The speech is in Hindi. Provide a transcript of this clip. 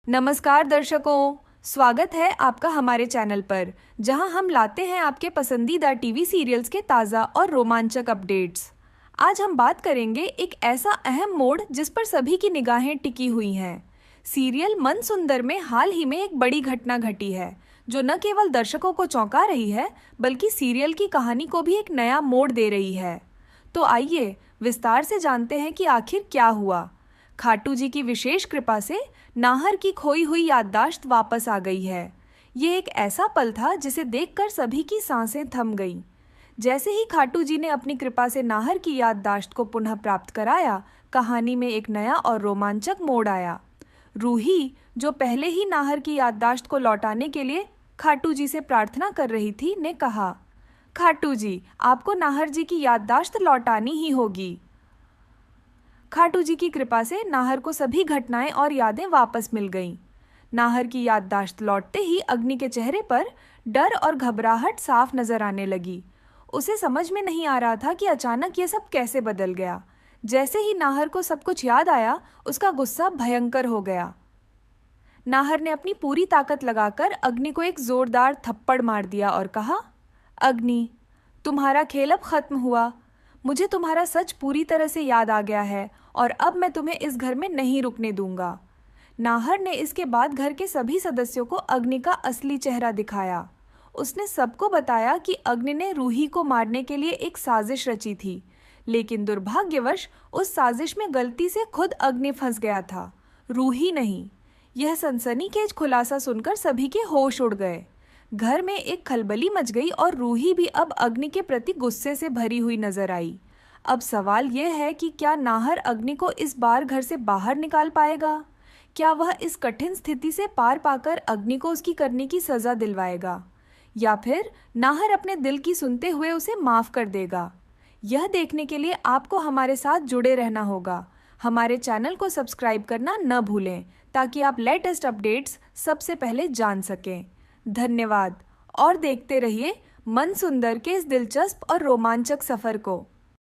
नमस्कार दर्शकों, स्वागत है आपका हमारे चैनल पर, जहां हम लाते हैं आपके पसंदीदा टीवी सीरियल्स के ताज़ा और रोमांचक अपडेट्स। आज हम बात करेंगे एक ऐसा अहम मोड़ जिस पर सभी की निगाहें टिकी हुई हैं। सीरियल मन सुंदर में हाल ही में एक बड़ी घटना घटी है, जो न केवल दर्शकों को चौंका रही है, बल्कि सीरियल की कहानी को भी एक नया मोड़ दे रही है। तो आइए विस्तार से जानते हैं कि आखिर क्या हुआ। खाटू जी की विशेष कृपा से नाहर की खोई हुई याददाश्त वापस आ गई है। ये एक ऐसा पल था जिसे देखकर सभी की सांसें थम गईं। जैसे ही खाटू जी ने अपनी कृपा से नाहर की याददाश्त को पुनः प्राप्त कराया, कहानी में एक नया और रोमांचक मोड़ आया। रूही, जो पहले ही नाहर की याददाश्त को लौटाने के लिए खाटू जी से प्रार्थना कर रही थी, ने कहा, खाटू जी, आपको नाहर जी की याददाश्त लौटानी ही होगी। खाटू जी की कृपा से नाहर को सभी घटनाएं और यादें वापस मिल गईं। नाहर की याददाश्त लौटते ही अग्नि के चेहरे पर डर और घबराहट साफ नजर आने लगी। उसे समझ में नहीं आ रहा था कि अचानक ये सब कैसे बदल गया। जैसे ही नाहर को सब कुछ याद आया, उसका गुस्सा भयंकर हो गया। नाहर ने अपनी पूरी ताकत लगाकर अग्नि को एक जोरदार थप्पड़ मार दिया और कहा, अग्नि, तुम्हारा खेल अब खत्म हुआ। मुझे तुम्हारा सच पूरी तरह से याद आ गया है और अब मैं तुम्हें इस घर में नहीं रुकने दूंगा। नाहर ने इसके बाद घर के सभी सदस्यों को अग्नि का असली चेहरा दिखाया। उसने सबको बताया कि अग्नि ने रूही को मारने के लिए एक साजिश रची थी, लेकिन दुर्भाग्यवश उस साजिश में गलती से खुद अग्नि फंस गया था, रूही नहीं। यह सनसनीखेज खुलासा सुनकर सभी के होश उड़ गए। घर में एक खलबली मच गई और रूही भी अब अग्नि के प्रति गुस्से से भरी हुई नजर आई। अब सवाल यह है कि क्या नाहर अग्नि को इस बार घर से बाहर निकाल पाएगा? क्या वह इस कठिन स्थिति से पार पाकर अग्नि को उसकी करने की सजा दिलवाएगा, या फिर नाहर अपने दिल की सुनते हुए उसे माफ कर देगा? यह देखने के लिए आपको हमारे साथ जुड़े रहना होगा। हमारे चैनल को सब्सक्राइब करना न भूलें, ताकि आप लेटेस्ट अपडेट्स सबसे पहले जान सकें। धन्यवाद और देखते रहिए मन सुंदर के इस दिलचस्प और रोमांचक सफर को।